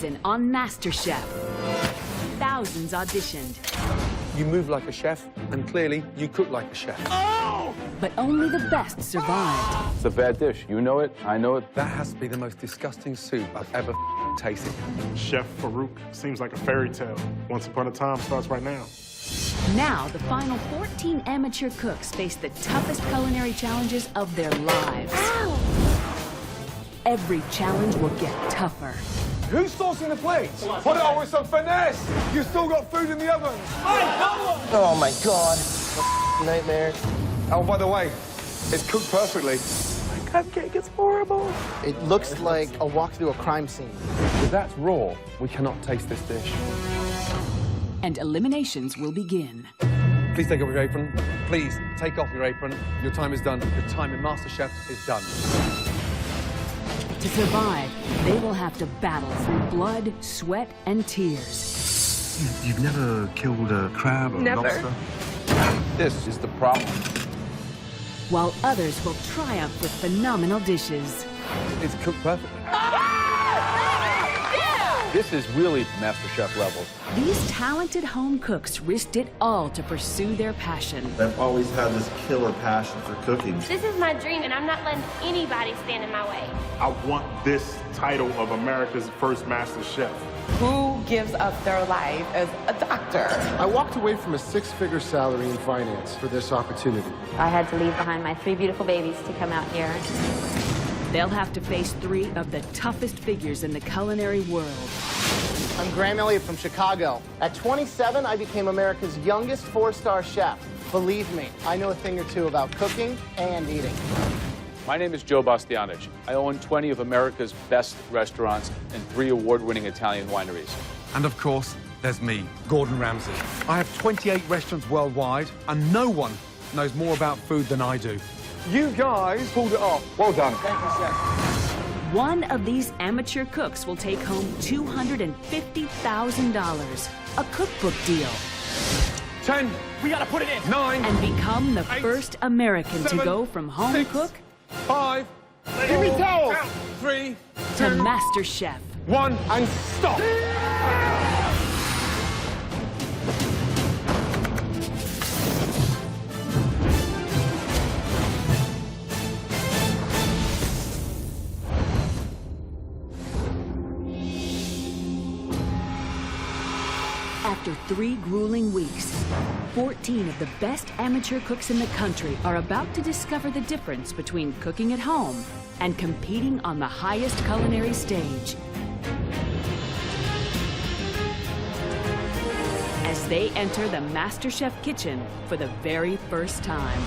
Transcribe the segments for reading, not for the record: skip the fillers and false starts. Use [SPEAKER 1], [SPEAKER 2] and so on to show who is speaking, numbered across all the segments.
[SPEAKER 1] season on Masterchef. Thousands auditioned.
[SPEAKER 2] You move like a chef, and clearly you cook like a chef.
[SPEAKER 1] Oh! But only the best survived.
[SPEAKER 3] It's a bad dish. You know it, I know it.
[SPEAKER 2] That has to be the most disgusting soup I've ever tasted.
[SPEAKER 4] Chef Farouk seems like a fairy tale. Once Upon a Time starts right now.
[SPEAKER 1] Now, the final 14 amateur cooks face the toughest culinary challenges of their lives. Ow! Every challenge will get tougher.
[SPEAKER 2] Who's saucing the plates? Put it on with some finesse! You've still got food in the oven!
[SPEAKER 5] Oh my God. Nightmare.
[SPEAKER 2] Oh, by the way, it's cooked perfectly.
[SPEAKER 5] My cupcake is horrible. It looks like a walk through a crime scene.
[SPEAKER 3] If that's raw, we cannot taste this dish.
[SPEAKER 1] And eliminations will begin.
[SPEAKER 2] Please take off your apron. Please take off your apron. Your time is done. Your time in MasterChef is done.
[SPEAKER 1] To survive, they will have to battle through blood, sweat, and tears.
[SPEAKER 6] You've never killed a crab or a lobster?
[SPEAKER 3] This is the problem.
[SPEAKER 1] While others will triumph with phenomenal dishes.
[SPEAKER 2] It's cooked perfectly.
[SPEAKER 3] This is really MasterChef levels.
[SPEAKER 1] These talented home cooks risked it all to pursue their passion.
[SPEAKER 7] I've always had this killer passion for cooking.
[SPEAKER 8] This is my dream, and I'm not letting anybody stand in my way.
[SPEAKER 4] I want this title of America's first Master Chef.
[SPEAKER 9] Who gives up their life as a doctor?
[SPEAKER 5] I walked away from a six-figure salary in finance for this opportunity.
[SPEAKER 10] I had to leave behind my 3 beautiful babies to come out here.
[SPEAKER 1] They'll have to face 3 of the toughest figures in the culinary world.
[SPEAKER 5] I'm Graham Elliott from Chicago. At 27, I became America's youngest 4-star chef. Believe me, I know a thing or two about cooking and eating.
[SPEAKER 3] My name is Joe Bastianich. I own 20 of America's best restaurants and 3 award-winning Italian wineries.
[SPEAKER 2] And of course, there's me, Gordon Ramsay. I have 28 restaurants worldwide, and no one knows more about food than I do. You guys pulled it off. Well done.
[SPEAKER 5] Thank you, chef.
[SPEAKER 1] One of these amateur cooks will take home $250,000, a cookbook deal.
[SPEAKER 2] 10.
[SPEAKER 9] We gotta put it in.
[SPEAKER 2] 9.
[SPEAKER 1] And become the
[SPEAKER 2] 8,
[SPEAKER 1] first American
[SPEAKER 2] 7,
[SPEAKER 1] to go from home
[SPEAKER 2] 6,
[SPEAKER 1] cook
[SPEAKER 2] 5.
[SPEAKER 5] Give me towels.
[SPEAKER 2] 3.
[SPEAKER 1] to Master Chef.
[SPEAKER 2] 1. And stop.
[SPEAKER 1] After 3 grueling weeks, 14 of the best amateur cooks in the country are about to discover the difference between cooking at home and competing on the highest culinary stage. As they enter the MasterChef kitchen for the very first time.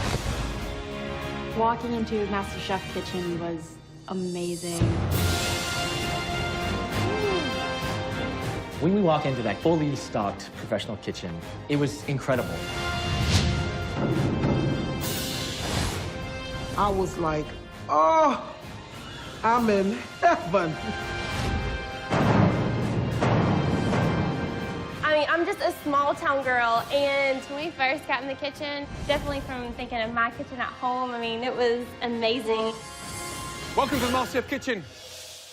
[SPEAKER 10] Walking into MasterChef kitchen was amazing.
[SPEAKER 11] When we walk into that fully stocked professional kitchen, it was incredible.
[SPEAKER 5] I was like, oh, I'm in heaven.
[SPEAKER 8] I mean, I'm just a small town girl, and when we first got in the kitchen, definitely from thinking of my kitchen at home, I mean, it was amazing.
[SPEAKER 2] Welcome to the MasterChef kitchen.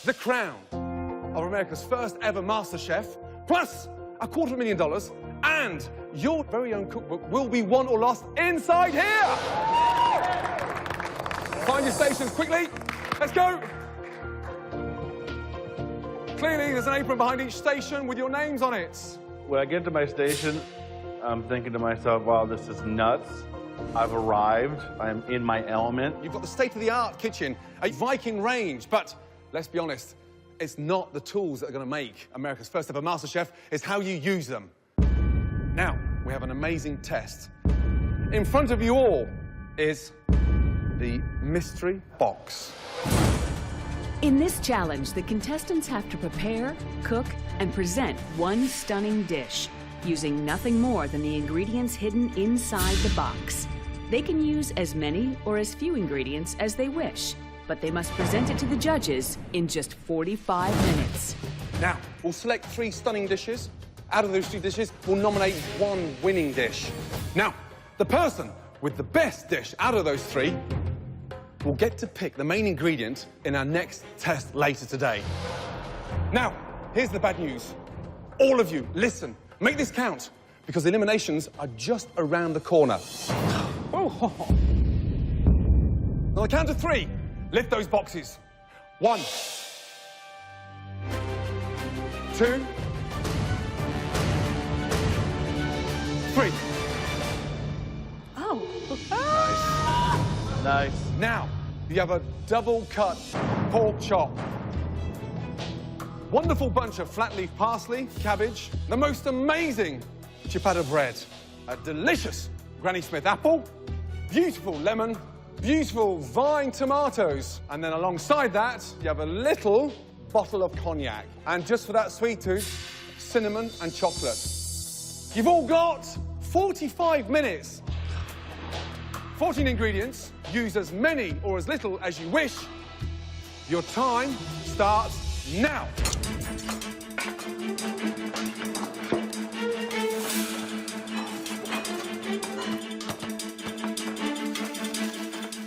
[SPEAKER 2] The crown of America's first ever Master Chef, plus $250,000, and your very own cookbook will be won or lost inside here. Find your stations quickly. Let's go. Clearly, there's an apron behind each station with your names on it.
[SPEAKER 12] When I get to my station, I'm thinking to myself, wow, this is nuts. I've arrived. I'm in my element.
[SPEAKER 2] You've got the state-of-the-art kitchen, a Viking range, but let's be honest, it's not the tools that are going to make America's first ever MasterChef, it's how you use them. Now, we have an amazing test. In front of you all is the mystery box.
[SPEAKER 1] In this challenge, the contestants have to prepare, cook, and present one stunning dish, using nothing more than the ingredients hidden inside the box. They can use as many or as few ingredients as they wish, but they must present it to the judges in just 45 minutes.
[SPEAKER 2] Now, we'll select 3 stunning dishes. Out of those 3 dishes, we'll nominate 1 winning dish. Now, the person with the best dish out of those 3 will get to pick the main ingredient in our next test later today. Now, here's the bad news. All of you, listen. Make this count, because the eliminations are just around the corner. On the count of 3, lift those boxes. 1, 2, 3.
[SPEAKER 8] Oh.
[SPEAKER 12] Nice.
[SPEAKER 2] Now, you have a double-cut pork chop. Wonderful bunch of flat leaf parsley, cabbage, the most amazing ciabatta bread, a delicious Granny Smith apple, beautiful lemon, beautiful vine tomatoes, and then alongside that, you have a little bottle of cognac. And just for that sweet tooth, cinnamon and chocolate. You've all got 45 minutes. 14 ingredients, use as many or as little as you wish. Your time starts now.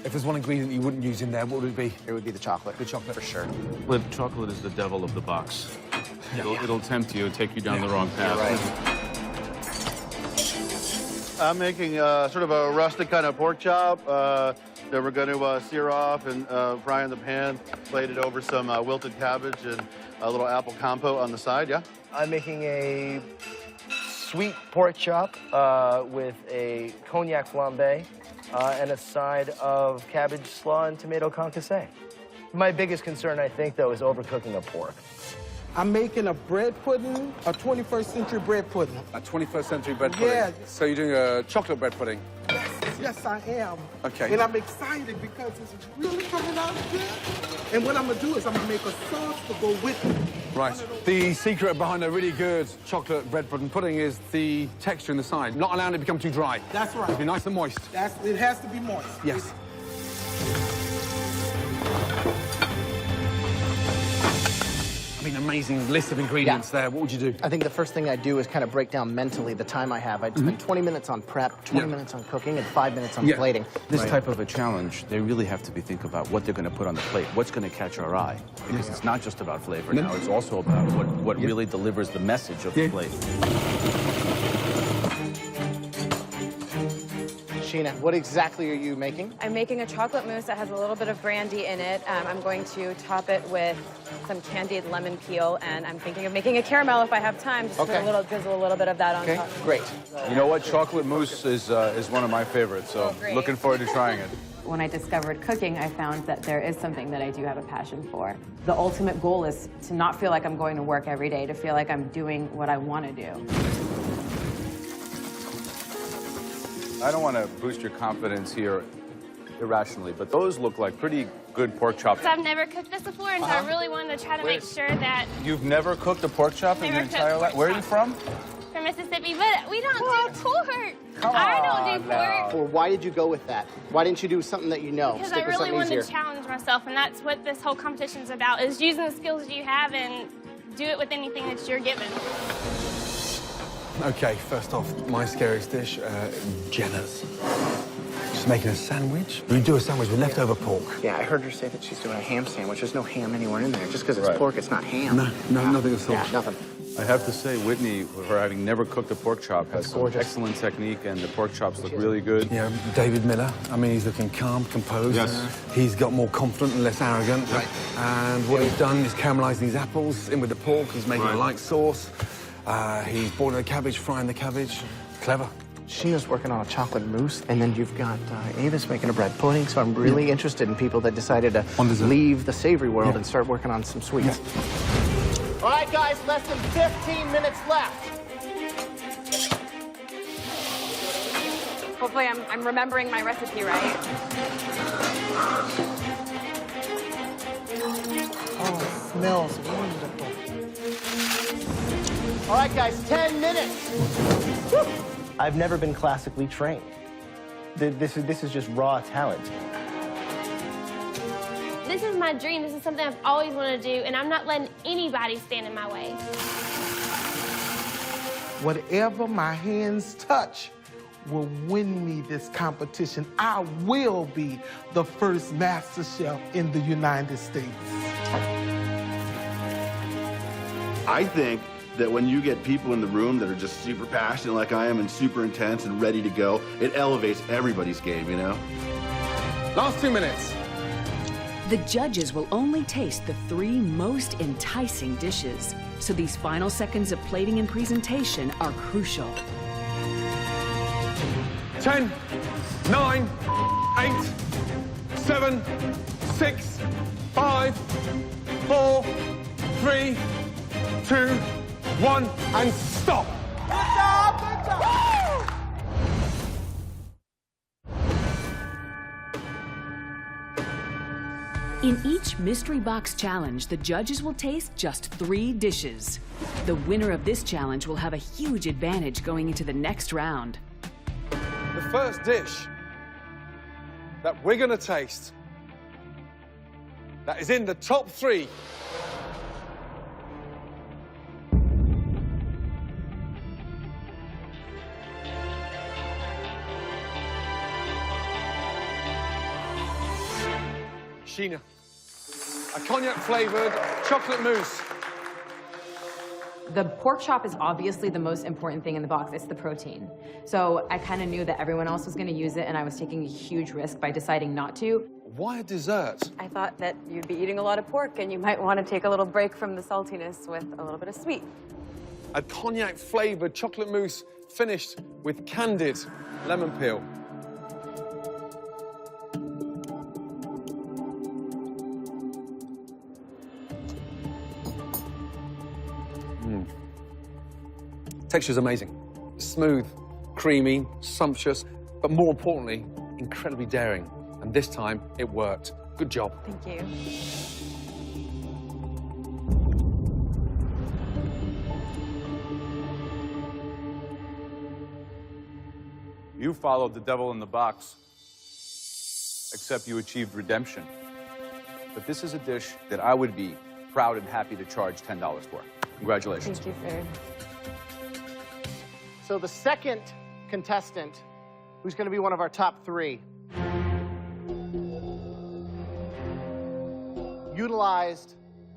[SPEAKER 2] If there's one ingredient you wouldn't use in there, what would it be?
[SPEAKER 5] It would be the chocolate.
[SPEAKER 2] The chocolate.
[SPEAKER 5] For sure.
[SPEAKER 3] Well, chocolate is the devil of the box. It'll tempt you, take you down the wrong path.
[SPEAKER 12] I'm making sort of a rustic kind of pork chop that we're going to sear off and fry in the pan, plate it over some wilted cabbage and a little apple compote on the side, yeah?
[SPEAKER 13] I'm making a sweet pork chop with a cognac flambe and a side of cabbage slaw and tomato concasse. My biggest concern, I think, though, is overcooking a pork.
[SPEAKER 14] I'm making a bread pudding, a 21st century bread pudding.
[SPEAKER 2] A 21st century bread pudding?
[SPEAKER 14] Yeah.
[SPEAKER 2] So you're doing a chocolate bread pudding?
[SPEAKER 14] Yes, I am.
[SPEAKER 2] Okay.
[SPEAKER 14] And I'm excited because it's really coming out good. And what I'm going to do is I'm going to make a sauce to go with it.
[SPEAKER 2] Right. The secret behind a really good chocolate bread pudding is the texture in the side, not allowing it to become too dry.
[SPEAKER 14] That's right.
[SPEAKER 2] It'll be nice and moist.
[SPEAKER 14] It has to be moist.
[SPEAKER 2] Yes. I mean, amazing list of ingredients there. What would you do?
[SPEAKER 5] I think the first thing I'd do is kind of break down mentally the time I have. I'd spend 20 minutes on prep, 20 minutes on cooking, and 5 minutes on plating.
[SPEAKER 15] This type of a challenge, they really have to be thinking about what they're going to put on the plate, what's going to catch our eye. Because it's not just about flavor now, it's also about what really delivers the message of the plate.
[SPEAKER 5] Sheena, what exactly are you making?
[SPEAKER 9] I'm making a chocolate mousse that has a little bit of brandy in it. I'm going to top it with some candied lemon peel, and I'm thinking of making a caramel if I have time. Just put drizzle a little bit of that on top.
[SPEAKER 5] Great.
[SPEAKER 3] You know what? Chocolate mousse is one of my favorites, so looking forward to trying it.
[SPEAKER 10] When I discovered cooking, I found that there is something that I do have a passion for. The ultimate goal is to not feel like I'm going to work every day, to feel like I'm doing what I want to do.
[SPEAKER 3] I don't want to boost your confidence here irrationally, but those look like pretty good pork chops.
[SPEAKER 8] I've never cooked this before, and so I really wanted to try to make sure that...
[SPEAKER 3] You've never cooked a pork chop in your entire life? Where are you from?
[SPEAKER 8] From Mississippi, but we don't do pork. I don't do pork.
[SPEAKER 5] Or why did you go with that? Why didn't you do something that you know?
[SPEAKER 8] Because
[SPEAKER 5] Stick
[SPEAKER 8] I
[SPEAKER 5] with
[SPEAKER 8] really
[SPEAKER 5] something
[SPEAKER 8] wanted
[SPEAKER 5] easier.
[SPEAKER 8] to challenge myself, and that's what this whole competition's about, is using the skills you have and do it with anything that you're given.
[SPEAKER 2] Okay, first off, my scariest dish, Jenna's. She's making a sandwich. We do a sandwich with leftover pork.
[SPEAKER 5] Yeah, I heard her say that she's doing a ham sandwich. There's no ham anywhere in there. Just because it's pork, it's not ham.
[SPEAKER 2] No, nothing at all.
[SPEAKER 5] Yeah, nothing.
[SPEAKER 3] I have to say, Whitney, her having never cooked a pork chop, has some excellent technique, and the pork chops look really good.
[SPEAKER 2] Yeah, David Miller, I mean, he's looking calm, composed.
[SPEAKER 3] Yes.
[SPEAKER 2] He's got more confident and less arrogant. Right. And what he's done is caramelizing these apples in with the pork. He's making a light sauce. He's boiling the cabbage, frying the cabbage. Clever.
[SPEAKER 5] Sheena's working on a chocolate mousse, and then you've got Ava's making a bread pudding, so I'm really interested in people that decided to leave the savory world and start working on some sweets. All right, guys, less than 15 minutes left.
[SPEAKER 9] Hopefully I'm remembering my recipe right.
[SPEAKER 14] Oh, it smells wonderful.
[SPEAKER 5] All right, guys, 10 minutes.
[SPEAKER 13] Woo. I've never been classically trained. This is just raw talent.
[SPEAKER 8] This is my dream. This is something I've always wanted to do, and I'm not letting anybody stand in my way.
[SPEAKER 14] Whatever my hands touch will win me this competition. I will be the first Master Chef in the United States.
[SPEAKER 7] I think that when you get people in the room that are just super passionate like I am and super intense and ready to go, it elevates everybody's game, you know?
[SPEAKER 2] Last 2 minutes.
[SPEAKER 1] The judges will only taste the 3 most enticing dishes, so these final seconds of plating and presentation are crucial.
[SPEAKER 2] 10, 9, 8, 7, 6, 5, 4, 3, 2, 1, and stop.
[SPEAKER 14] Good job, good job.
[SPEAKER 1] In each mystery box challenge, the judges will taste just 3 dishes. The winner of this challenge will have a huge advantage going into the next round.
[SPEAKER 2] The first dish that we're going to taste that is in the top 3 Sheena, a cognac-flavored chocolate mousse.
[SPEAKER 10] The pork chop is obviously the most important thing in the box. It's the protein. So I kind of knew that everyone else was going to use it, and I was taking a huge risk by deciding not to.
[SPEAKER 2] Why a dessert?
[SPEAKER 9] I thought that you'd be eating a lot of pork, and you might want to take a little break from the saltiness with a little bit of sweet.
[SPEAKER 2] A cognac-flavored chocolate mousse finished with candied lemon peel. Texture's amazing. Smooth, creamy, sumptuous, but more importantly, incredibly daring. And this time, it worked. Good job.
[SPEAKER 9] Thank you.
[SPEAKER 3] You followed the devil in the box, except you achieved redemption. But this is a dish that I would be proud and happy to charge $10 for. Congratulations.
[SPEAKER 9] Thank you, sir.
[SPEAKER 5] So the second contestant, who's going to be one of our top 3, utilized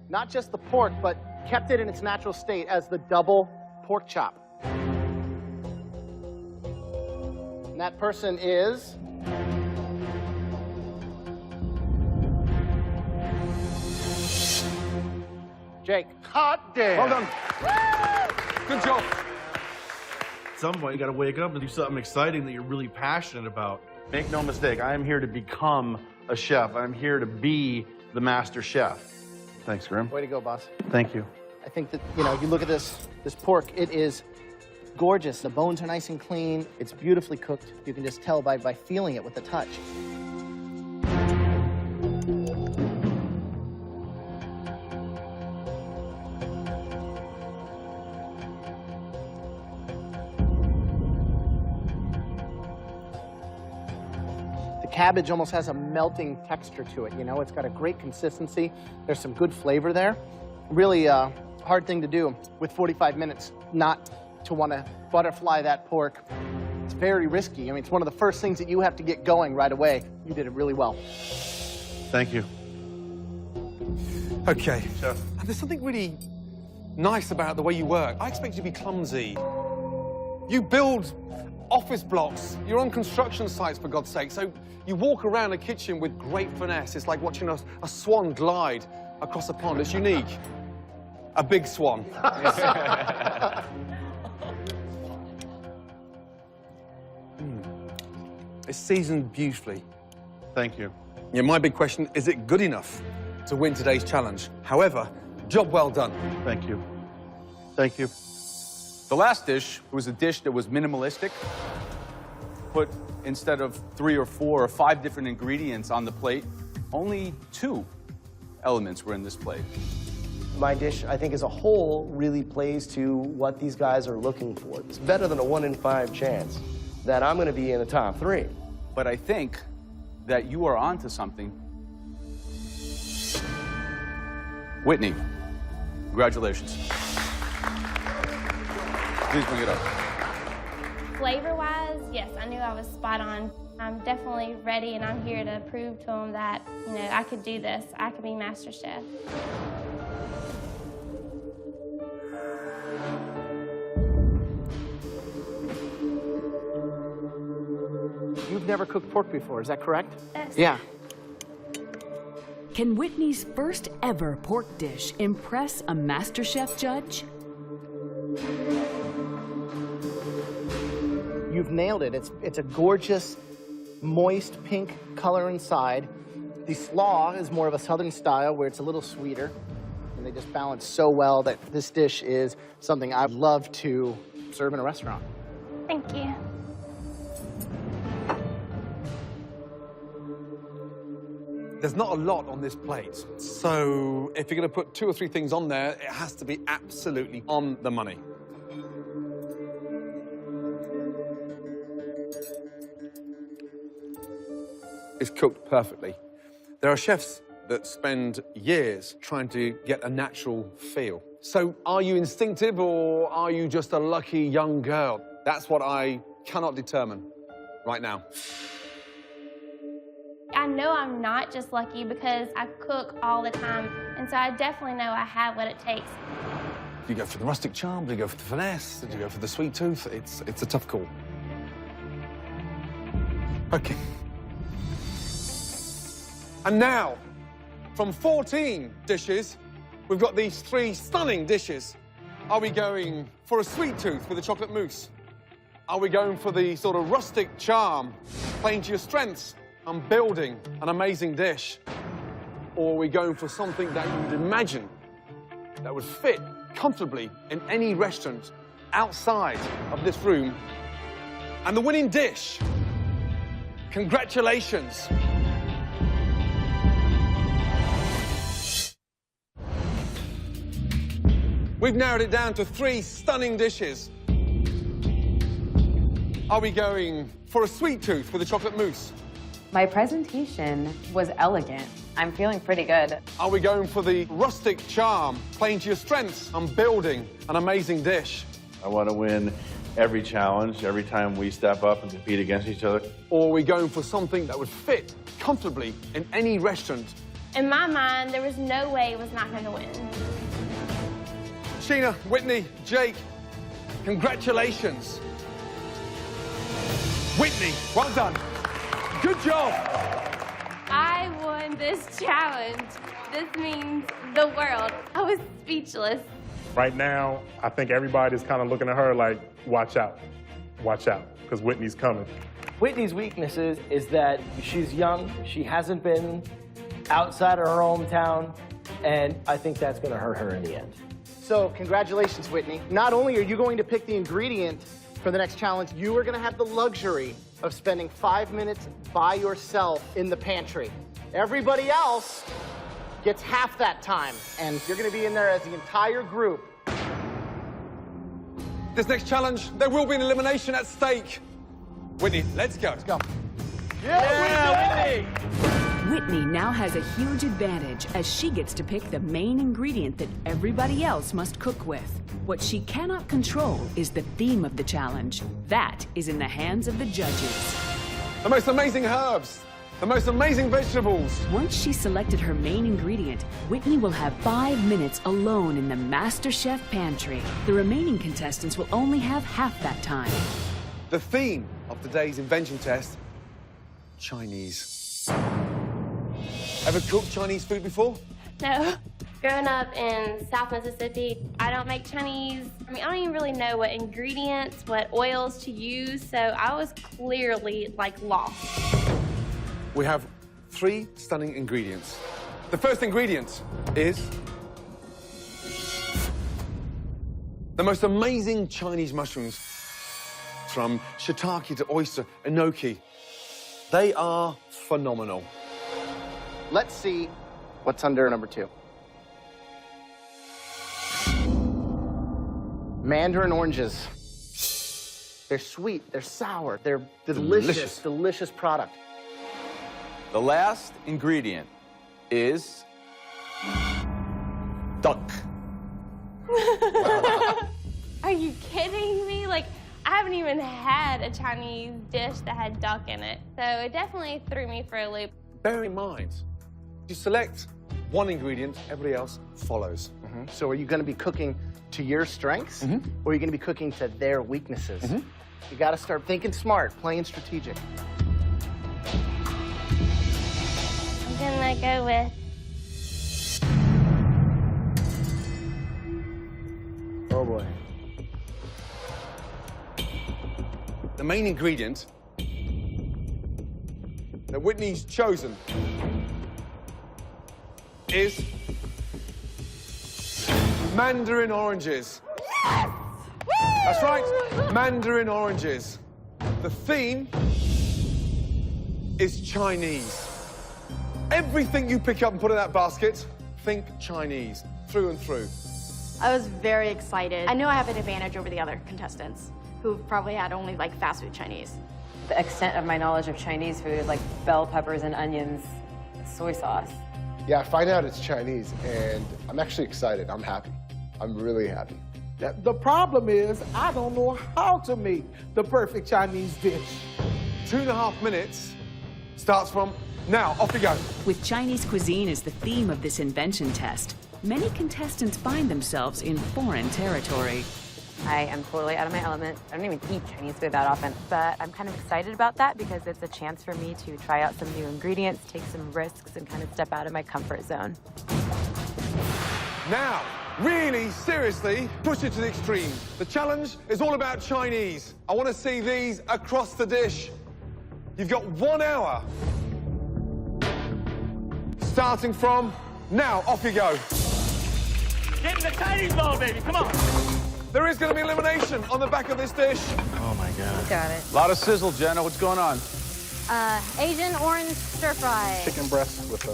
[SPEAKER 5] not just the pork, but kept it in its natural state as the double pork chop. And that person is... Jake.
[SPEAKER 7] Hot damn!
[SPEAKER 2] Well done. Good job.
[SPEAKER 7] At some point, you gotta wake up and do something exciting that you're really passionate about. Make no mistake, I am here to become a chef. I'm here to be the master chef. Thanks, Grim.
[SPEAKER 5] Way to go, boss.
[SPEAKER 7] Thank you.
[SPEAKER 5] I think that, you know, you look at this pork, it is gorgeous. The bones are nice and clean. It's beautifully cooked. You can just tell by feeling it with the touch. Cabbage almost has a melting texture to it, you know? It's got a great consistency. There's some good flavor there. Really hard thing to do with 45 minutes, not to want to butterfly that pork. It's very risky. I mean, it's one of the first things that you have to get going right away. You did it really well.
[SPEAKER 7] Thank you.
[SPEAKER 2] Okay. Chef. And there's something really nice about the way you work. I expect you to be clumsy. You build office blocks. You're on construction sites, for God's sake. So you walk around a kitchen with great finesse. It's like watching a swan glide across a pond. It's unique. A big swan. It's seasoned beautifully.
[SPEAKER 7] Thank you.
[SPEAKER 2] Yeah, my big question, is it good enough to win today's challenge? However, job well done.
[SPEAKER 7] Thank you. Thank you.
[SPEAKER 3] The last dish was a dish that was minimalistic. Put, instead of 3 or 4 or 5 different ingredients on the plate, only 2 elements were in this plate.
[SPEAKER 13] My dish, I think, as a whole, really plays to what these guys are looking for. It's better than a 1 in 5 chance that I'm going to be in the top 3.
[SPEAKER 3] But I think that you are onto something. Whitney, congratulations. Please bring it up.
[SPEAKER 8] Flavor-wise, yes, I knew I was spot on. I'm definitely ready, and I'm here to prove to them that, you know, I could do this. I could be Master Chef.
[SPEAKER 5] never cooked pork before, is that correct?
[SPEAKER 8] Yes.
[SPEAKER 5] Yeah.
[SPEAKER 1] Can Whitney's first ever pork dish impress a MasterChef judge?
[SPEAKER 5] You've nailed it. It's a gorgeous, moist pink color inside. The slaw is more of a southern style where it's a little sweeter. And they just balance so well that this dish is something I'd love to serve in a restaurant.
[SPEAKER 8] Thank you.
[SPEAKER 2] There's not a lot on this plate. So if you're going to put 2 or 3 things on there, it has to be absolutely on the money. It's cooked perfectly. There are chefs that spend years trying to get a natural feel. So are you instinctive or are you just a lucky young girl? That's what I cannot determine right now.
[SPEAKER 8] I know I'm not just lucky because I cook all the time, and so I definitely know I have what it takes.
[SPEAKER 2] Do you go for the rustic charm? Do you go for the finesse? Do you go for the sweet tooth? It's a tough call. Okay. And now, from 14 dishes, we've got these 3 stunning dishes. Are we going for a sweet tooth with a chocolate mousse? Are we going for the sort of rustic charm, playing to your strengths and building an amazing dish? Or are we going for something that you would imagine that would fit comfortably in any restaurant outside of this room? And the winning dish, congratulations. We've narrowed it down to 3 stunning dishes. Are we going for a sweet tooth with a chocolate mousse?
[SPEAKER 10] My presentation was elegant. I'm feeling pretty good.
[SPEAKER 2] Are we going for the rustic charm, playing to your strengths and building an amazing dish?
[SPEAKER 7] I want to win every challenge, every time we step up and compete against each other.
[SPEAKER 2] Or are we going for something that would fit comfortably in any restaurant?
[SPEAKER 8] In my mind, there was no way it was not going to win.
[SPEAKER 2] Sheena, Whitney, Jake, congratulations. Whitney, well done. Good job.
[SPEAKER 8] I won this challenge. This means the world. I was speechless.
[SPEAKER 4] Right now, I think everybody's kind of looking at her like, watch out, because Whitney's coming.
[SPEAKER 13] Whitney's weaknesses is that she's young, she hasn't been outside of her hometown, and I think that's going to hurt her in the end.
[SPEAKER 5] So congratulations, Whitney. Not only are you going to pick the ingredient for the next challenge, you are going to have the luxury of spending 5 minutes by yourself in the pantry. Everybody else gets half that time, and you're going to be in there as the entire group.
[SPEAKER 2] This next challenge, there will be an elimination at stake. Whitney, let's go. Let's go.
[SPEAKER 5] Yeah, Whitney!
[SPEAKER 1] Whitney now has a huge advantage as she gets to pick the main ingredient that everybody else must cook with. What she cannot control is the theme of the challenge. That is in the hands of the judges.
[SPEAKER 2] The most amazing herbs, the most amazing vegetables.
[SPEAKER 1] Once she's selected her main ingredient, Whitney will have 5 minutes alone in the MasterChef pantry. The remaining contestants will only have half that time.
[SPEAKER 2] The theme of today's invention test, Chinese. Ever cooked Chinese food before?
[SPEAKER 8] No. Growing up in South Mississippi, I don't make Chinese. I don't even really know what ingredients, what oils to use, so I was clearly, lost.
[SPEAKER 2] We have 3 stunning ingredients. The first ingredient is the most amazing Chinese mushrooms, from shiitake to oyster, enoki. They are phenomenal.
[SPEAKER 5] Let's see what's under number 2. Mandarin oranges. They're sweet, they're sour, they're delicious product.
[SPEAKER 3] The last ingredient is duck.
[SPEAKER 8] Are you kidding me? I haven't even had a Chinese dish that had duck in it, so it definitely threw me for a loop.
[SPEAKER 2] Bear in mind, you select one ingredient, everybody else follows.
[SPEAKER 5] So are you going to be cooking to your strengths, or are you going to be cooking to their weaknesses? You got to start thinking smart, playing strategic.
[SPEAKER 8] gonna go with
[SPEAKER 13] Oh boy.
[SPEAKER 2] The main ingredient that Whitney's chosen is mandarin oranges. That's right, mandarin oranges. The theme is Chinese. Everything you pick up and put in that basket, think Chinese, through and through.
[SPEAKER 16] I was very excited. I knew I have an advantage over the other contestants who probably had only like fast food Chinese.
[SPEAKER 10] The extent of my knowledge of Chinese food, like bell peppers and onions, soy sauce.
[SPEAKER 17] Yeah, I find out it's Chinese, and I'm actually excited. I'm happy. I'm really happy.
[SPEAKER 14] The problem is I don't know how to make the perfect Chinese dish.
[SPEAKER 2] 2.5 minutes starts from now. Off you go.
[SPEAKER 1] With Chinese cuisine as the theme of this invention test, many contestants find themselves in foreign territory.
[SPEAKER 10] I am totally out of my element. I don't even eat Chinese food that often, but I'm kind of excited about that because it's a chance for me to try out some new ingredients, take some risks, and kind of step out of my comfort zone.
[SPEAKER 2] Now, really, seriously, push it to the extreme. The challenge is all about Chinese. I want to see these across the dish. You've got 1 hour. Starting from now. Off you go.
[SPEAKER 18] Get in the Chinese bowl, baby. Come on.
[SPEAKER 2] There is going to be elimination on the back of this dish.
[SPEAKER 15] Oh, my God.
[SPEAKER 16] Got it.
[SPEAKER 3] A lot of sizzle, Jenna. What's going on?
[SPEAKER 16] Asian orange stir fry.
[SPEAKER 4] Chicken breast with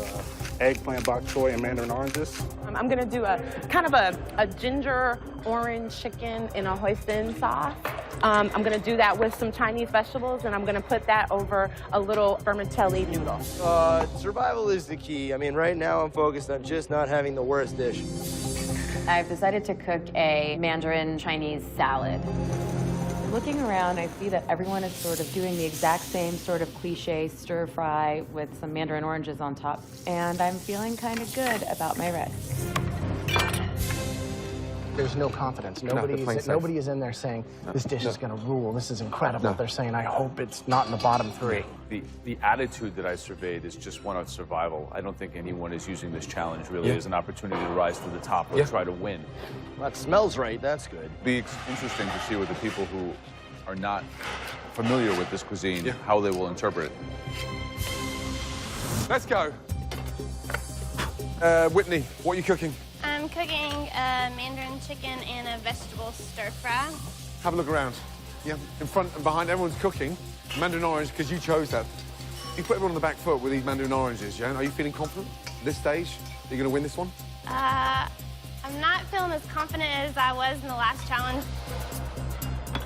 [SPEAKER 4] eggplant, bok choy, and mandarin oranges.
[SPEAKER 9] I'm gonna do a kind of a ginger orange chicken in a hoisin sauce. I'm gonna do that with some Chinese vegetables, and I'm gonna put that over a little vermicelli noodle.
[SPEAKER 13] Survival is the key. I mean, right now I'm focused on just not having the worst dish.
[SPEAKER 10] I've decided to cook a Mandarin Chinese salad. Looking around, I see that everyone is sort of doing the exact same sort of cliche stir fry with some mandarin oranges on top, and I'm feeling kind of good about my risk.
[SPEAKER 5] There's no confidence. Nobody is in there saying, this dish is going to rule, this is incredible. They're saying, I hope it's not in the bottom 3.
[SPEAKER 3] The attitude that I surveyed is just one of survival. I don't think anyone is using this challenge really as an opportunity to rise to the top or try to win.
[SPEAKER 13] That smells right. That's good.
[SPEAKER 3] Be interesting to see what the people who are not familiar with this cuisine, how they will interpret it.
[SPEAKER 2] Let's go. Whitney, what are you cooking?
[SPEAKER 8] I'm cooking a mandarin chicken and a vegetable stir fry.
[SPEAKER 2] Have a look around. Yeah, in front and behind, everyone's cooking. Mandarin orange, because you chose that. You put everyone on the back foot with these mandarin oranges, yeah? Are you feeling confident at this stage? Are you going to win this one?
[SPEAKER 8] I'm not feeling as confident as I was in the last challenge.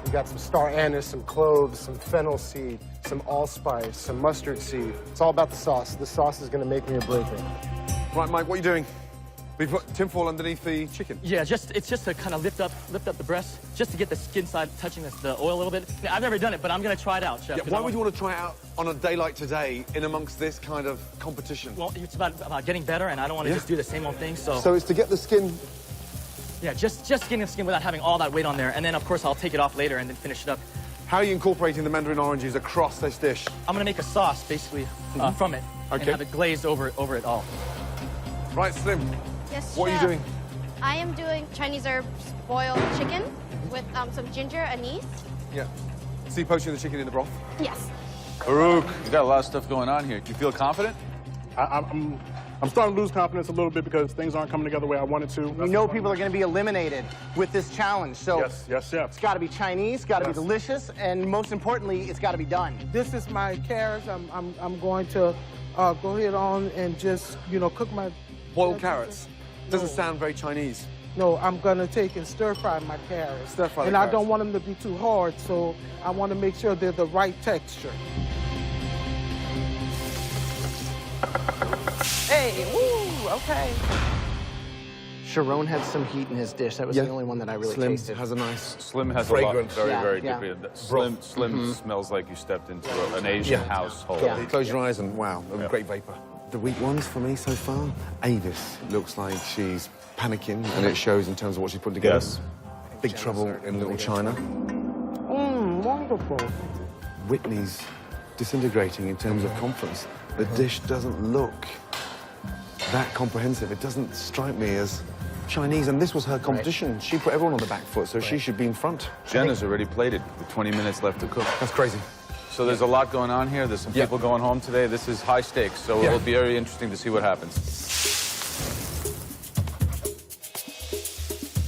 [SPEAKER 17] We got some star anise, some cloves, some fennel seed, some allspice, some mustard seed. It's all about the sauce. The sauce is going to make me or break me.
[SPEAKER 2] Right, Mike, what are you doing? We put tinfoil underneath the chicken.
[SPEAKER 18] Yeah, it's just to kind of lift up the breast, just to get the skin side touching the oil a little bit. I've never done it, but I'm gonna try it out, Chef.
[SPEAKER 2] Yeah, why would you want to try it out on a day like today in amongst this kind of competition?
[SPEAKER 18] Well, it's about getting better, and I don't want to just do the same old thing, so...
[SPEAKER 2] So it's to get the skin...
[SPEAKER 18] Yeah, just getting the skin without having all that weight on there, and then, of course, I'll take it off later and then finish it up.
[SPEAKER 2] How are you incorporating the mandarin oranges across this dish?
[SPEAKER 18] I'm gonna make a sauce, basically, from it, and have it glazed over it all.
[SPEAKER 2] Right, Slim.
[SPEAKER 16] Yes,
[SPEAKER 2] what are you
[SPEAKER 16] Chef.
[SPEAKER 2] doing?
[SPEAKER 16] I am doing Chinese herbs boiled chicken with some ginger, anise.
[SPEAKER 2] Yeah. So you're poaching the chicken in the broth?
[SPEAKER 16] Yes.
[SPEAKER 3] Farouk, you got a lot of stuff going on here. Do you feel confident?
[SPEAKER 4] I'm starting to lose confidence a little bit because things aren't coming together the way I wanted to.
[SPEAKER 5] We know people are going to be eliminated with this challenge, so
[SPEAKER 4] yes, Chef.
[SPEAKER 5] It's got to be Chinese, got to be delicious, and most importantly, it's got to be done.
[SPEAKER 14] This is my carrots. I'm going to go ahead on and just, cook my...
[SPEAKER 2] Boiled carrots? Doesn't sound very Chinese.
[SPEAKER 14] No, I'm going to take and stir-fry my carrots.
[SPEAKER 2] Stir-fry
[SPEAKER 14] and
[SPEAKER 2] the
[SPEAKER 14] I
[SPEAKER 2] carrots.
[SPEAKER 14] don't want them to be too hard, so I want to make sure they're the right texture.
[SPEAKER 9] Hey, woo, okay.
[SPEAKER 5] Sharon had some heat in his dish. That was the only one that I really
[SPEAKER 2] Slim
[SPEAKER 5] tasted.
[SPEAKER 2] has a nice
[SPEAKER 3] Slim has
[SPEAKER 2] fragrance.
[SPEAKER 3] a lot, very
[SPEAKER 5] Yeah.
[SPEAKER 3] good. Slim smells like you stepped into an Asian household.
[SPEAKER 5] Yeah.
[SPEAKER 2] Close your eyes and wow, a great vapor. The weak ones for me so far, Avis looks like she's panicking, and it shows in terms of what she's put together.
[SPEAKER 3] Yes.
[SPEAKER 2] Big trouble in Little China.
[SPEAKER 14] Wonderful.
[SPEAKER 2] Whitney's disintegrating in terms of confidence. The dish doesn't look
[SPEAKER 19] that comprehensive. It doesn't strike me as Chinese, and this was her competition. She put everyone on the back foot, so she should be in front.
[SPEAKER 3] Jenna's already plated with 20 minutes left to cook.
[SPEAKER 19] That's crazy.
[SPEAKER 3] So there's a lot going on here. There's some people going home today. This is high stakes, so it'll be very interesting to see what happens.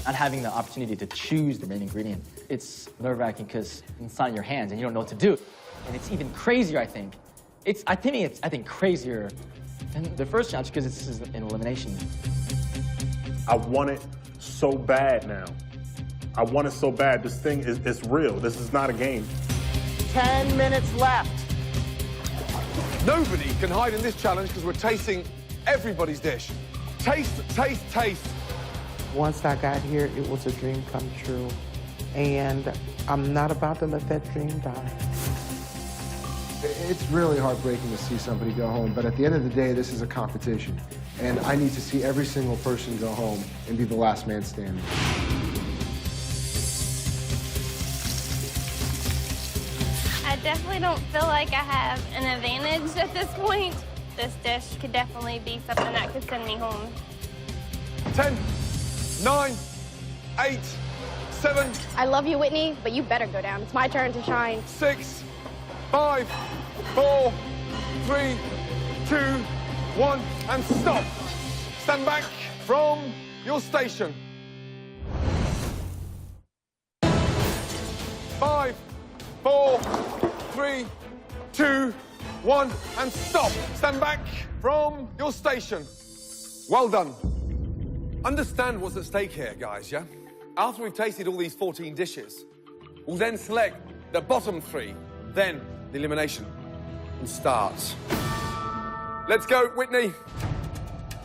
[SPEAKER 11] Not having the opportunity to choose the main ingredient, it's nerve-wracking because it's not in your hands and you don't know what to do. And it's even crazier, I think. I think crazier than the first challenge because this is an elimination.
[SPEAKER 4] I want it so bad now. I want it so bad. This thing is real. This is not a game.
[SPEAKER 5] 10 minutes left.
[SPEAKER 2] Nobody can hide in this challenge because we're tasting everybody's dish. Taste, taste, taste.
[SPEAKER 14] Once I got here, it was a dream come true. And I'm not about to let that dream die.
[SPEAKER 17] It's really heartbreaking to see somebody go home, but at the end of the day, this is a competition. And I need to see every single person go home and be the last man standing.
[SPEAKER 8] I definitely don't feel like I have an advantage at this point. This dish could definitely be something that could send me home.
[SPEAKER 2] 10, 9, 8, 7.
[SPEAKER 16] I love you, Whitney, but you better go down. It's my turn to shine.
[SPEAKER 2] 6, 5, 4, 3, 2, 1, and stop. Stand back from your station. 5, 4, 3, 2, 1, and stop. Stand back from your station. Well done. Understand what's at stake here, guys, yeah? After we've tasted all these 14 dishes, we'll then select the bottom 3, then the elimination, and start. Let's go, Whitney.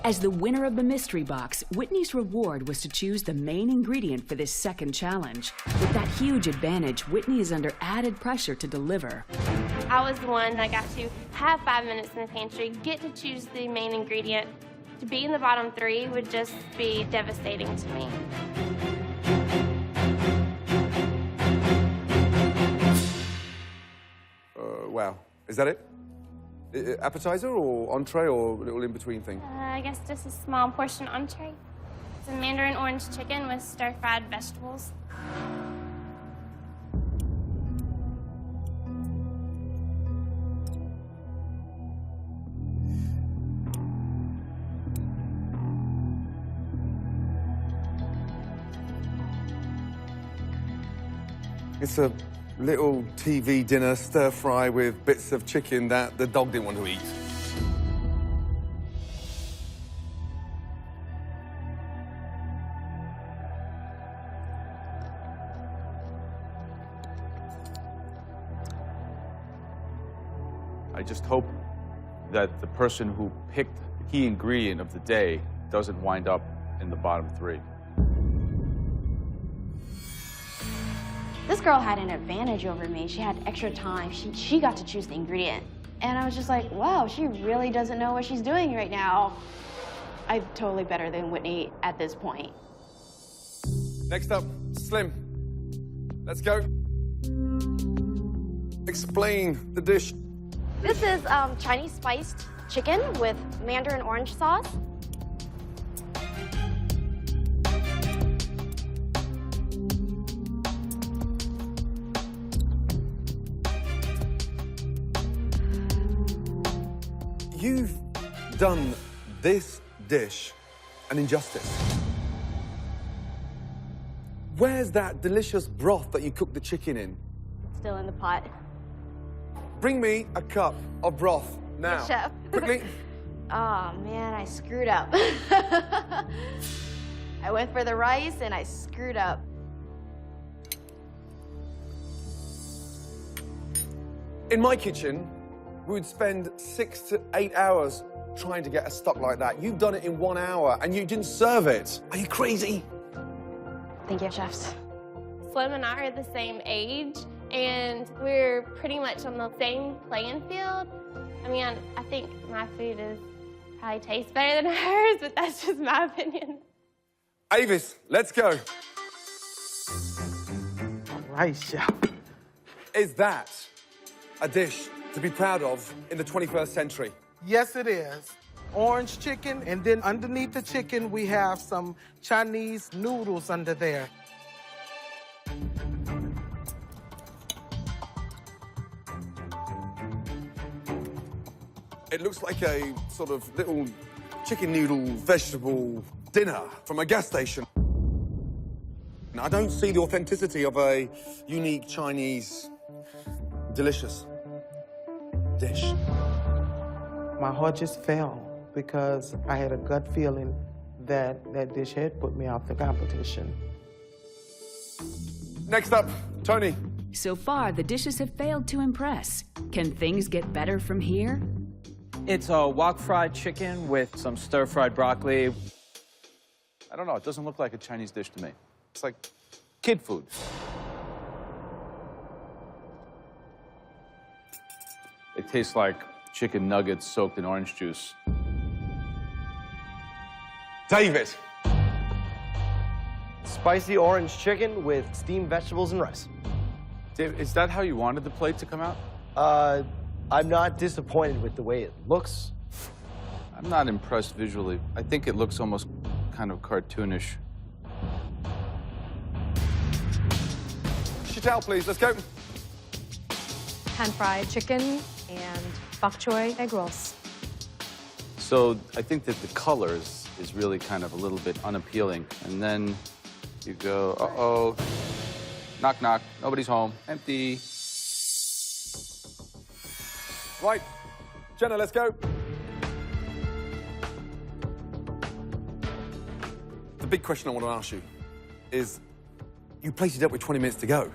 [SPEAKER 1] As the winner of the mystery box, Whitney's reward was to choose the main ingredient for this second challenge. With that huge advantage, Whitney is under added pressure to deliver.
[SPEAKER 8] I was the one that got to have 5 minutes in the pantry, get to choose the main ingredient. To be in the bottom 3 would just be devastating to me.
[SPEAKER 2] Wow. Is that it? Appetizer or entree or a little in-between thing?
[SPEAKER 8] I guess just a small portion entree. It's a mandarin orange chicken with stir-fried vegetables.
[SPEAKER 2] It's a little TV dinner stir-fry with bits of chicken that the dog didn't want to eat.
[SPEAKER 3] I just hope that the person who picked the key ingredient of the day doesn't wind up in the bottom 3.
[SPEAKER 16] This girl had an advantage over me. She had extra time. She got to choose the ingredient. And I was just like, wow, she really doesn't know what she's doing right now. I'm totally better than Whitney at this point.
[SPEAKER 2] Next up, Slim. Let's go. Explain the dish.
[SPEAKER 16] This is Chinese spiced chicken with mandarin orange sauce.
[SPEAKER 2] You've done this dish an injustice. Where's that delicious broth that you cooked the chicken in?
[SPEAKER 16] Still in the pot.
[SPEAKER 2] Bring me a cup of broth now.
[SPEAKER 16] Yes, chef.
[SPEAKER 2] Quickly.
[SPEAKER 16] Oh, man, I screwed up. I went for the rice and I screwed up.
[SPEAKER 2] In my kitchen, we would spend 6 to 8 hours trying to get a stock like that. You've done it in 1 hour and you didn't serve it. Are you crazy?
[SPEAKER 16] Thank you, chefs.
[SPEAKER 8] Slim and I are the same age, and we're pretty much on the same playing field. I mean, I think my food probably tastes better than hers, but that's just my opinion.
[SPEAKER 2] Avis, let's go.
[SPEAKER 14] All right, chef.
[SPEAKER 2] Is that a dish to be proud of in the 21st century?
[SPEAKER 14] Yes, it is. orange chicken, and then underneath the chicken, we have some Chinese noodles under there.
[SPEAKER 2] It looks like a sort of little chicken noodle vegetable dinner from a gas station. I don't see the authenticity of a unique Chinese, delicious dish.
[SPEAKER 14] My heart just fell because I had a gut feeling that that dish had put me off the competition.
[SPEAKER 2] Next up, Tony.
[SPEAKER 1] So far, the dishes have failed to impress. Can things get better from here?
[SPEAKER 20] It's a wok fried chicken with some stir-fried broccoli.
[SPEAKER 3] I don't know, it doesn't look like a Chinese dish to me. It's like kid food. It tastes like chicken nuggets soaked in orange juice.
[SPEAKER 2] David.
[SPEAKER 13] Spicy orange chicken with steamed vegetables and rice.
[SPEAKER 3] Dave, is that how you wanted the plate to come out?
[SPEAKER 13] I'm not disappointed with the way it looks.
[SPEAKER 3] I'm not impressed visually. I think it looks almost kind of cartoonish.
[SPEAKER 2] Chantal, please, let's go.
[SPEAKER 21] Pan-fried chicken and bok choy egg rolls.
[SPEAKER 3] So I think that the color is really kind of a little bit unappealing. And then you go, uh-oh, knock, knock, nobody's home, empty.
[SPEAKER 2] Right, Jenna, let's go. The big question I want to ask you is, you plated it up with 20 minutes to go.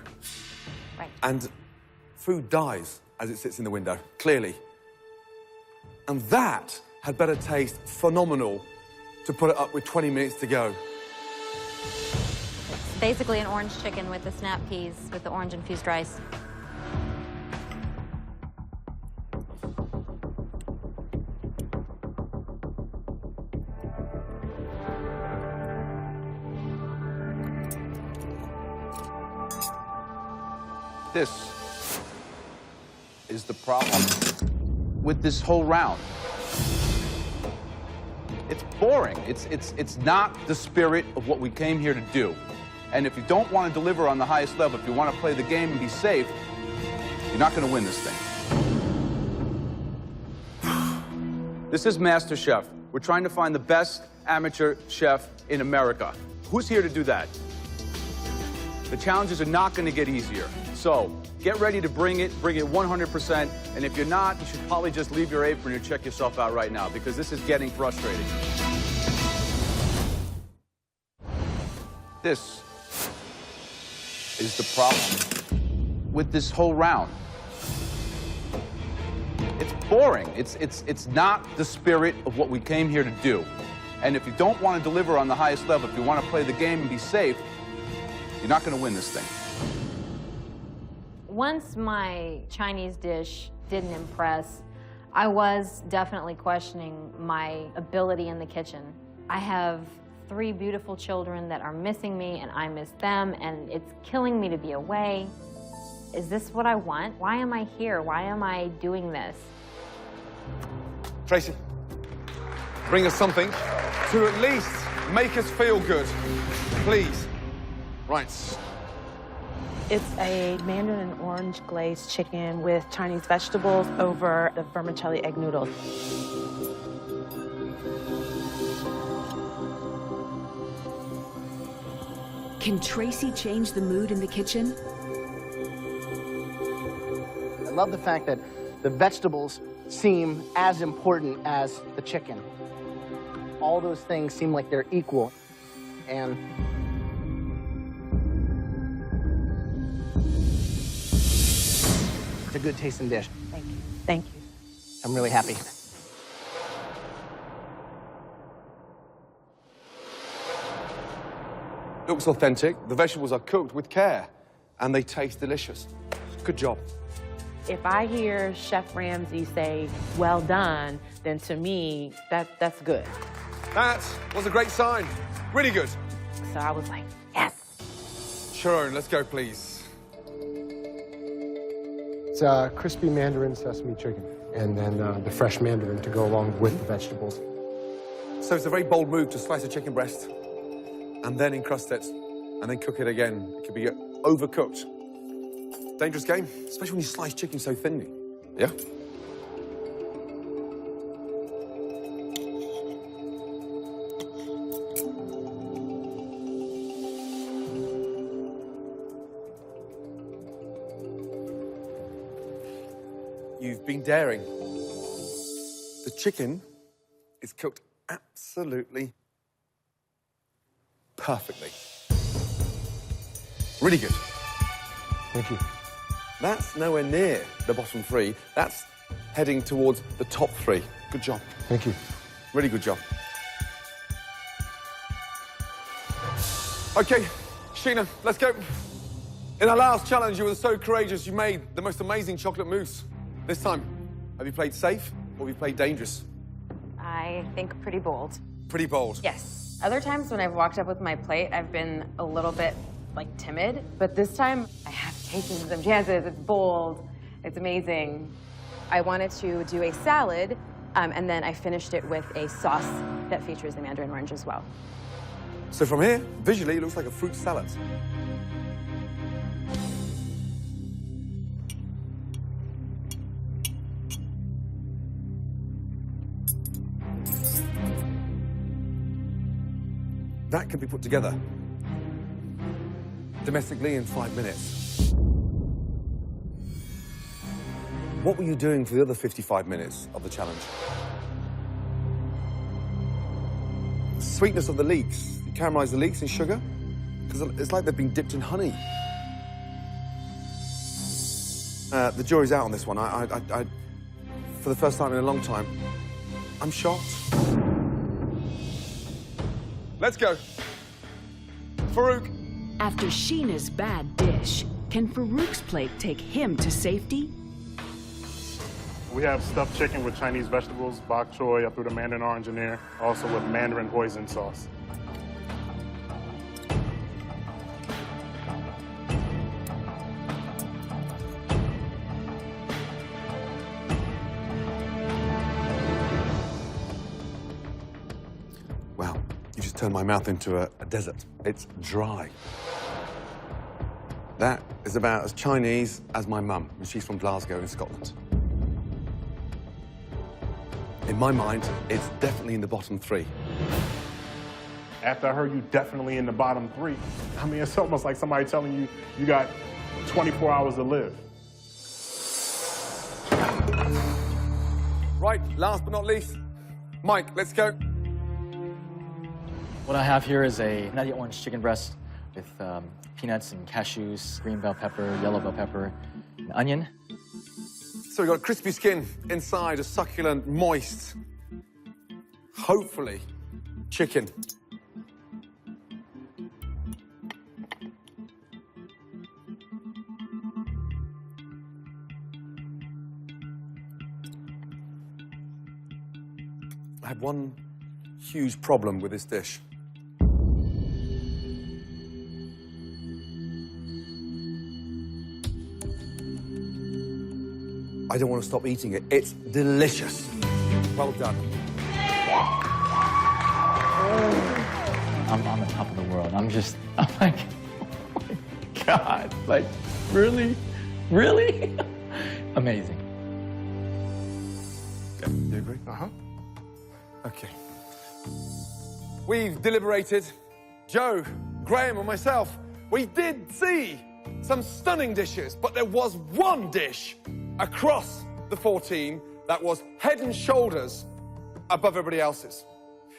[SPEAKER 21] Right.
[SPEAKER 2] And food dies as it sits in the window, clearly. And that had better taste phenomenal to put it up with 20 minutes to go.
[SPEAKER 22] It's basically an orange chicken with the snap peas with the orange infused rice.
[SPEAKER 3] This is the problem with this whole round. It's boring. It's not the spirit of what we came here to do. And if you don't want to deliver on the highest level, if you want to play the game and be safe, you're not going to win this thing. This is Masterchef. We're trying to find the best amateur chef in America. Who's here to do that? The challenges are not going to get easier. So get ready to bring it 100%. And if you're not, you should probably just leave your apron and check yourself out right now, because this is getting frustrating. This is the problem with this whole round. It's boring. It's not the spirit of what we came here to do. And if you don't want to deliver on the highest level, if you want to play the game and be safe, you're not going to win this thing.
[SPEAKER 10] Once my Chinese dish didn't impress, I was definitely questioning my ability in the kitchen. I have 3 beautiful children that are missing me, and I miss them, and it's killing me to be away. Is this what I want? Why am I here? Why am I doing this?
[SPEAKER 2] Tracy, bring us something to at least make us feel good, please. Right.
[SPEAKER 9] It's a mandarin and orange glazed chicken with Chinese vegetables over the vermicelli egg noodles.
[SPEAKER 1] Can Tracy change the mood in the kitchen?
[SPEAKER 5] I love the fact that the vegetables seem as important as the chicken. All those things seem like they're equal. And it's a good tasting dish.
[SPEAKER 9] Thank you. Thank you.
[SPEAKER 5] I'm really happy.
[SPEAKER 2] Looks authentic. The vegetables are cooked with care, and they taste delicious. Good job.
[SPEAKER 9] If I hear Chef Ramsay say, well done, then to me, that's good.
[SPEAKER 2] That was a great sign. Really good.
[SPEAKER 9] So I was like, yes.
[SPEAKER 2] Sharon, let's go, please.
[SPEAKER 17] It's crispy mandarin sesame chicken, and then the fresh mandarin to go along with the vegetables.
[SPEAKER 19] So it's a very bold move to slice a chicken breast and then encrust it and then cook it again. It could be overcooked. Dangerous game, especially when you slice chicken so thinly. Yeah? You've been daring. The chicken is cooked absolutely perfectly. Really good.
[SPEAKER 17] Thank you.
[SPEAKER 19] That's nowhere near the bottom three. That's heading towards the top three. Good job.
[SPEAKER 17] Thank you.
[SPEAKER 19] Really good job. Okay, Sheena, let's go. In our last challenge, you were so courageous, you made the most amazing chocolate mousse. This time, have you played safe or have you played dangerous?
[SPEAKER 10] I think pretty bold.
[SPEAKER 19] Pretty bold.
[SPEAKER 10] Yes. Other times when I've walked up with my plate, I've been a little bit, like, timid. But this time, I have taken some chances. It's bold. It's amazing. I wanted to do a salad, and then I finished it with a sauce that features the mandarin orange as well.
[SPEAKER 19] So from here, visually, it looks like a fruit salad. That can be put together domestically in 5 minutes. What were you doing for the other 55 minutes of the challenge? The sweetness of the leeks. You caramelize the leeks in sugar? Because it's like they've been dipped in honey. The jury's out on this one. I, for the first time in a long time, I'm shocked. Let's go. Farouk.
[SPEAKER 1] After Sheena's bad dish, can Farouk's plate take him to safety?
[SPEAKER 4] We have stuffed chicken with Chinese vegetables, bok choy. I threw the mandarin orange in there, also with mandarin hoisin sauce.
[SPEAKER 19] Wow, you just turned my mouth into a desert. It's dry. That is about as Chinese as my mum, and she's from Glasgow in Scotland. In my mind, it's definitely in the bottom three.
[SPEAKER 4] After I heard you definitely in the bottom three, I mean, it's almost like somebody telling you you got 24 hours to live.
[SPEAKER 19] Right, last but not least, Mike, let's go.
[SPEAKER 11] What I have here is a nutty orange chicken breast with peanuts and cashews, green bell pepper, yellow bell pepper, and onion.
[SPEAKER 19] So we've got crispy skin inside, a succulent, moist, hopefully, chicken. I have one huge problem with this dish. I don't want to stop eating it. It's delicious. Well done.
[SPEAKER 11] I'm on the top of the world. I'm like, oh my God, like, really? Really? Amazing.
[SPEAKER 19] Okay, you agree? Uh-huh. Okay. We've deliberated. Joe, Graham, and myself, we did see some stunning dishes, but there was one dish across the 14 that was head and shoulders above everybody else's.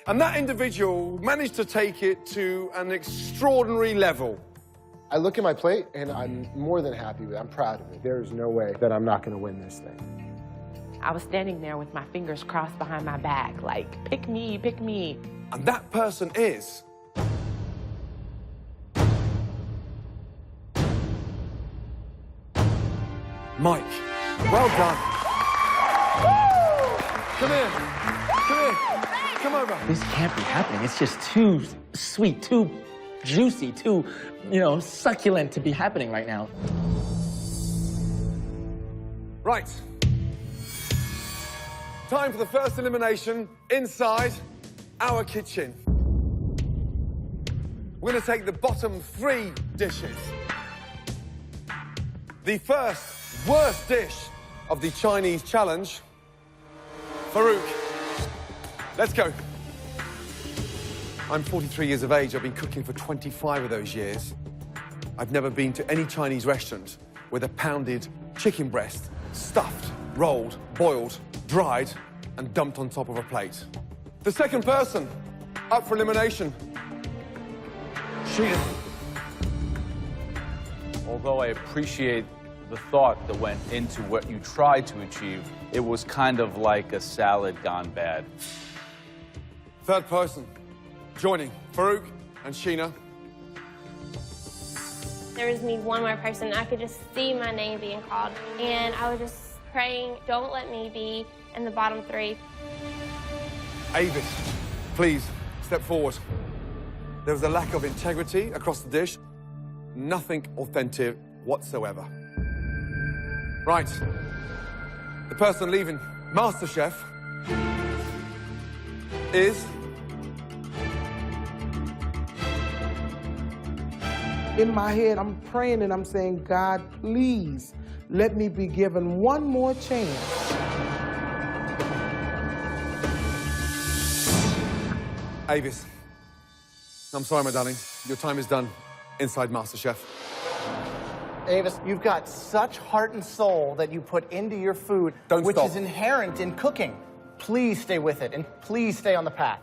[SPEAKER 19] And that individual managed to take it to an extraordinary level.
[SPEAKER 17] I look at my plate, and I'm more than happy with it. I'm proud of it. There's no way that I'm not going to win this thing.
[SPEAKER 9] I was standing there with my fingers crossed behind my back, like, pick me, pick me.
[SPEAKER 19] And that person is... Mike. Well done. Come here. Come here. Come over.
[SPEAKER 11] This can't be happening. It's just too sweet, too juicy, too, succulent to be happening right now.
[SPEAKER 19] Right. Time for the first elimination inside our kitchen. We're going to take the bottom 3 dishes. The first worst dish of the Chinese challenge. Farouk, let's go. I'm 43 years of age. I've been cooking for 25 of those years. I've never been to any Chinese restaurant with a pounded chicken breast, stuffed, rolled, boiled, dried, and dumped on top of a plate. The second person up for elimination. Sheena.
[SPEAKER 3] Although I appreciate the thought that went into what you tried to achieve, it was kind of like a salad gone bad.
[SPEAKER 19] Third person joining Farouk and Sheena.
[SPEAKER 8] There was me one more person. I could just see my name being called. And I was just praying, don't let me be in the bottom 3.
[SPEAKER 19] Avis, please step forward. There was a lack of integrity across the dish. Nothing authentic whatsoever. Right. The person leaving Masterchef is...
[SPEAKER 14] In my head, I'm praying and I'm saying, God, please let me be given one more chance.
[SPEAKER 19] Avis, I'm sorry, my darling. Your time is done inside MasterChef.
[SPEAKER 5] Avis, you've got such heart and soul that you put into your food, which is inherent in cooking. Please stay with it, and please stay on the path.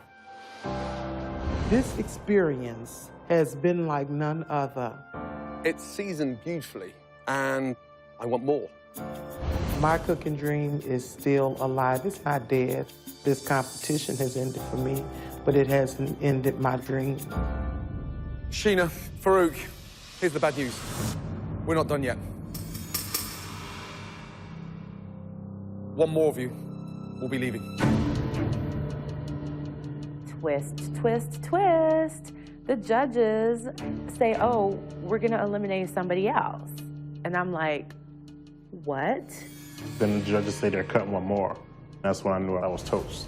[SPEAKER 14] This experience has been like none other.
[SPEAKER 19] It's seasoned beautifully, and I want more.
[SPEAKER 14] My cooking dream is still alive. It's not dead. This competition has ended for me, but it hasn't ended my dream.
[SPEAKER 19] Sheena, Farouk, here's the bad news. We're not done yet. One more of you will be leaving.
[SPEAKER 9] Twist, twist, twist. The judges say, oh, we're gonna eliminate somebody else. And I'm like, what?
[SPEAKER 4] Then the judges say they're cutting one more. That's when I knew I was toast.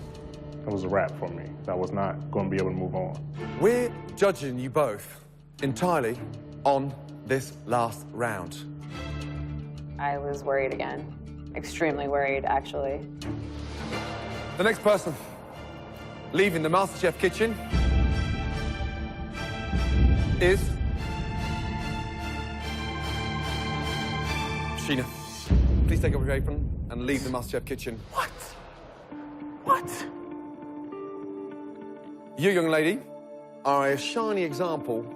[SPEAKER 4] It was a wrap for me. I was not going to be able to move on.
[SPEAKER 19] We're judging you both entirely on this last round.
[SPEAKER 10] I was worried again. Extremely worried, actually.
[SPEAKER 19] The next person leaving the MasterChef kitchen is Sheena. Please take off your apron and leave the MasterChef kitchen.
[SPEAKER 14] What? What?
[SPEAKER 19] You, young lady, are a shiny example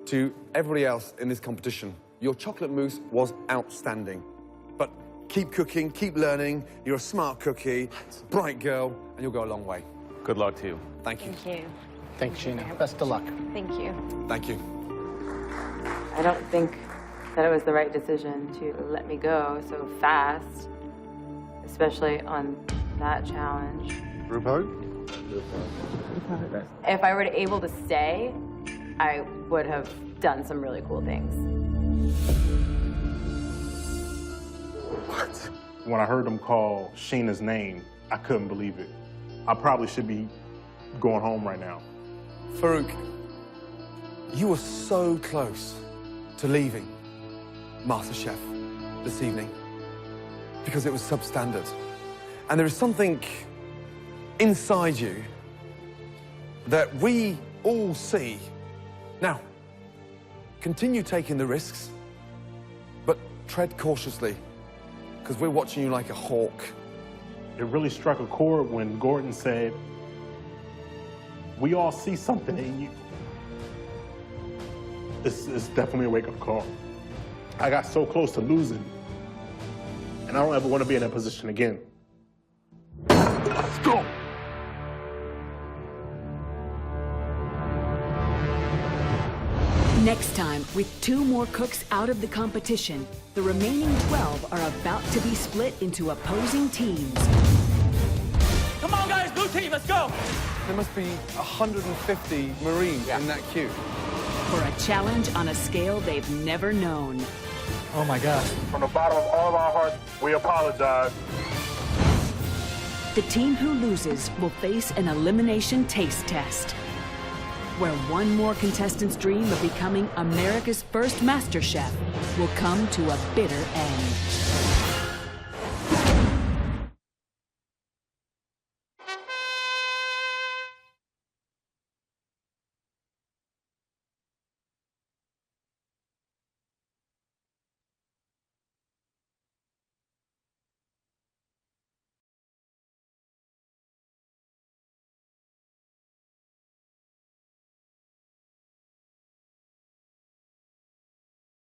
[SPEAKER 19] to everybody else in this competition. Your chocolate mousse was outstanding. But keep cooking, keep learning. You're a smart cookie, bright girl, and you'll go a long way.
[SPEAKER 3] Good luck to you.
[SPEAKER 19] Thank you.
[SPEAKER 10] Thank you.
[SPEAKER 5] Thanks, Sheena. Best of luck.
[SPEAKER 10] Thank you.
[SPEAKER 19] Thank you.
[SPEAKER 10] I don't think that it was the right decision to let me go so fast, especially on that challenge.
[SPEAKER 7] Group hug?
[SPEAKER 10] If I were able to stay, I would have done some really cool things.
[SPEAKER 4] What? When I heard them call Sheena's name, I couldn't believe it. I probably should be going home right now.
[SPEAKER 19] Farouk, you were so close to leaving MasterChef this evening because it was substandard. And there is something inside you that we all see. Now, continue taking the risks, but tread cautiously because we're watching you like a hawk.
[SPEAKER 4] It really struck a chord when Gordon said, we all see something in you. It's definitely a wake-up call. I got so close to losing, and I don't ever want to be in that position again. Let's go.
[SPEAKER 1] Next time, with 2 more cooks out of the competition, the remaining 12 are about to be split into opposing teams.
[SPEAKER 18] Come on, guys, blue team, let's go.
[SPEAKER 19] There must be 150 Marines in that queue.
[SPEAKER 1] For a challenge on a scale they've never known.
[SPEAKER 18] Oh my God.
[SPEAKER 4] From the bottom of all of our hearts, we apologize.
[SPEAKER 1] The team who loses will face an elimination taste test, where one more contestant's dream of becoming America's first Master Chef will come to a bitter end.